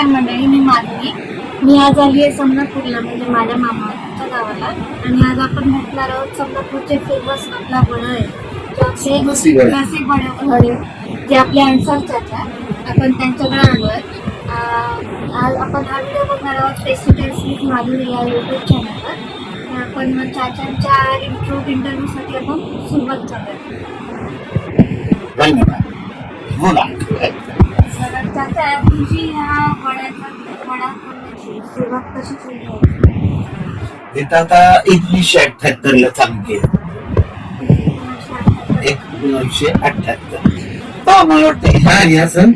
नमस्कार मंडळी, मी माधुरी. मी आज आली आहे समनापूरला, म्हणजे माझ्या मामाच्या गावाला. आणि आज आपण भेटणार आहोत समनापूरचे फेमस आपला वडा आहे, नाशिक वडे, जे आपले अन्सार चाचा. आपण त्यांच्याकडे आलोय. आज आपण हा व्हिडिओ बघणार आहोत टेस्टी विथ माधुरी या यूट्यूब चॅनलवर. आपण चाचांच्या इंटरव्ह्यूसाठी आपण सुरुवात करूया. धन्यवाद. बोला. चाचा, तुमची ह्या वडा करण्याची सुरुवात कशी केली? इथं आता 1978 ला चालू केलं. 1978 मला वाटतं ह्या सण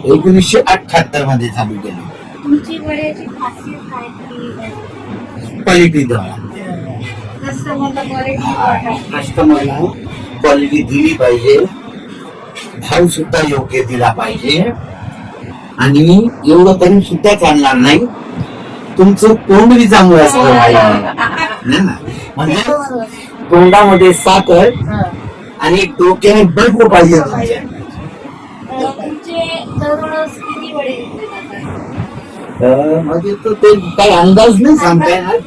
1978 मध्ये चालू केलं. तुमची वड्याची खासियत काय? क्वालिटी द्यावा, कस्टमरला क्वालिटी दिली पाहिजे, भाव सुद्धा योग्य दिला पाहिजे. आणि एवढं तरी सुद्धा चालणार नाही, तुमचं तोंड बी चांगलं असलं पाहिजे. म्हणजे तोंडामध्ये साखर आणि डोक्याने बर्फ पाहिजे. म्हणजे तो ते काही अंदाज नाही सांगता येणार.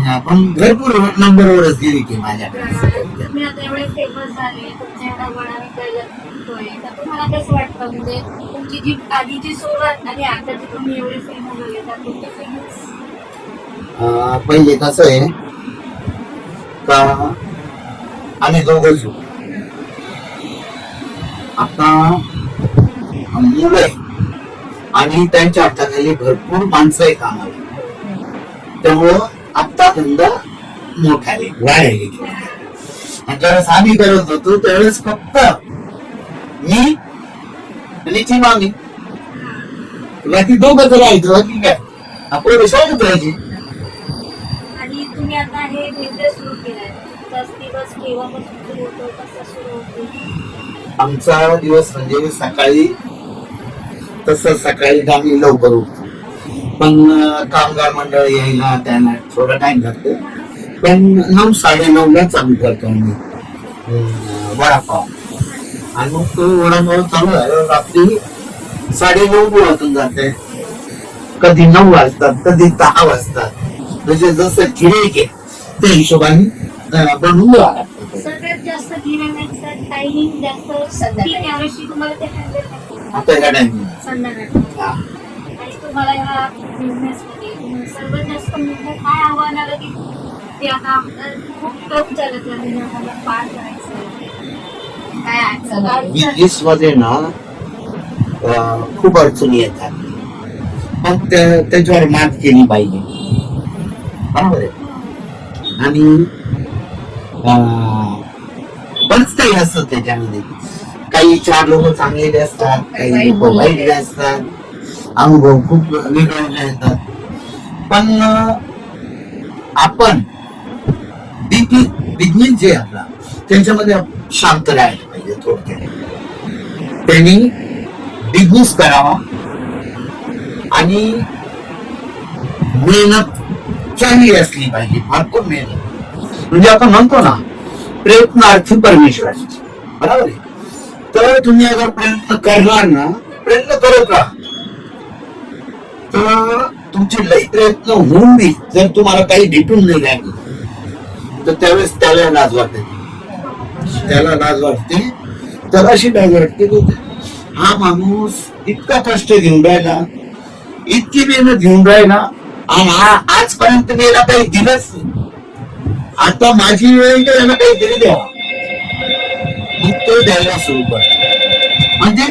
आपण भरपूर नंबरवरच गेली की माझ्याकडे. तुम्ही आता एवढे फेमस झाले, तुमच्या एवढा वडा विकायला होतोय, तर तुम्हाला कसं वाटतं? म्हणजे तुमची जी आधीची सुरुवात आणि आता जी तुम्ही एवढे फेमस झाले, तर तुमचे फेमस पहिले कसं आहे का, आम्ही दोघं झू आता मुलं आहे आणि त्यांच्या हाताखाली भरपूर माणसं आहे कामाला, त्यामुळं आता धंदा मोठाले वाढले. ज्यावेळेस आम्ही करत होतो त्यावेळेस फक्त मी आणि ती मामी, बाकी दोघं राहायचं. बाकी काय आपण विषय करायची. आणि तुम्ही आता हे बिझनेस सुरू केलाय, दिवस केव्हापासून सुरू होतो, कसा सुरू होतो? आमचा दिवस म्हणजे सकाळी, तसं सकाळी आम्ही लवकर उठतो, पण कामगार मंडळ यायला त्यांना थोडा टाइम लागतो. पण 9-9:30 ला चालू करतो आम्ही वडापाव. आणि मग तो वडापाव चालू झाला रात्री 9:30 वाजून जाते. कधी 9 वाजतात, कधी 10 वाजतात, म्हणजे जसं गिऱ्हाईक आहे त्या हिशोबाने बनवून सगळ्यात जास्त गिऱ्हाईकांचा टायमिंग जास्त तुम्हाला ते आणि तुम्हाला ह्या बिझनेस मध्ये सर्वात जास्त मोठं काय आव्हान आलं की ते आता खूप टफ चालत आहे, आम्हाला पार करायचं काय बिझनेस मध्ये ना खूप अडचणी येतात, पण त्याच्यावर मात केली पाहिजे. बरोबर आहे. आणि बरंच काही असतं त्याच्यामध्ये. काही 4 लोक चांगले असतात, काही लोक वाईट असतात, अनुभव खूप वेगळे येतात. पण आपण बिझनेस जे आपला त्यांच्यामध्ये शांत राहायला पाहिजे. थोडक्यात त्यांनी बिझनेस करावा आणि मेहनत चांगली असली पाहिजे, भरपूर मेहनत. म्हणजे आपण म्हणतो ना, प्रयत्नार्थी परमेश्वर. बरोबर आहे. तर तुम्ही अगर प्रयत्न करणार ना, प्रयत्न करत राहा, तर तुमचे लई प्रयत्न होऊन बी जर तुम्हाला काही भेटून नाही लागलं, तर त्यावेळेस त्याला लाज वाटते. तर अशी लाज वाटते की हा माणूस इतका कष्ट घेऊन राहिला, इतकी मेहनत घेऊन राहिला, आणि आजपर्यंत मी याला काही दिलंच नाही. आता माझी वेळ याला काहीतरी द्यावा, मग तो द्यायला सुरू कर. म्हणजे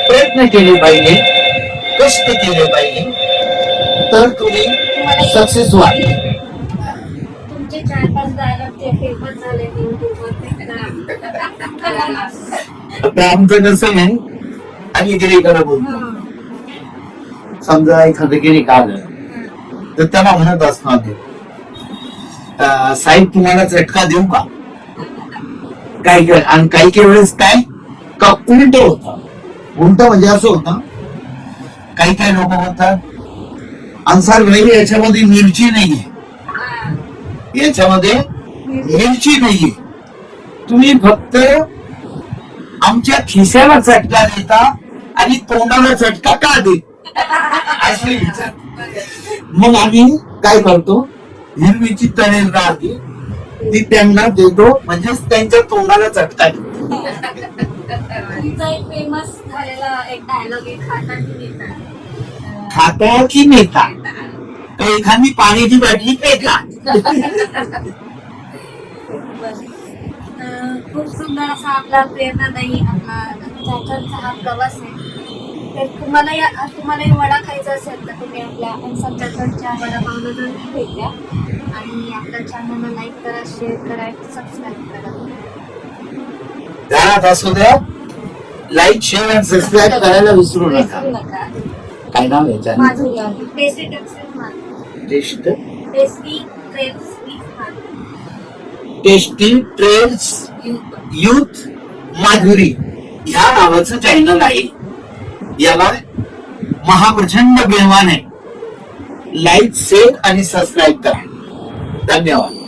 प्रयत्न केले पाहिजे, कष्ट केले पाहिजे, तर तुम्ही सक्सेस व्हाल. तुमचे 4-5 डायलॉग ते फेमस झाले आता आमचं कसं आहे, आम्ही गिरीकडे बोलतो. समजा एखादं गिरीक आलं तर त्याला म्हणत असणार, साहेब तुम्हाला चटका देऊ का? काही आणि काही वेळेस काय का उलट होतं. उलट म्हणजे असं होतं, काही लोक म्हणतात अन्सार भाई याच्यामध्ये मिरची नाहीये, याच्यामध्ये मिरची नाहीये, तुम्ही फक्त आमच्या खिशाला चटका देता आणि तोंडाला चटका का देत असे विचार. मग आम्ही काय करतो, हिरवीची तळेल राहते ती त्यांना देतो, म्हणजेच त्यांच्या तोंडाला चटका देतो. तुमचा एक फेमस झालेला एक डायलॉग आहे, खाता की नेता. खाता की नेता, तर एखादी पाण्याची बाटली पेका. खूप सुंदर असा आपला प्रेरणादायी आपला चाकणचा हा प्रवास आहे. तर तुम्हाला वडा खायचा असेल तर तुम्ही आपल्या अन्सर चाकणच्या वडापावला जर भेट द्या आणि आपल्या चॅनलला लाईक करा, शेअर करा, सबस्क्राईब करा. घरात असू द्या, लाईक शेअर आणि सबस्क्राईब करायला विसरू विसरू नका. नका. काय नाव याच्या Madhuri tasty textile Madhuri. Tasty tasty trails youth Madhuri ह्या नावाचं चॅनल आहे. याला महाप्रचंड बेमान आहे. लाईक शेअर आणि सबस्क्राईब करा. धन्यवाद.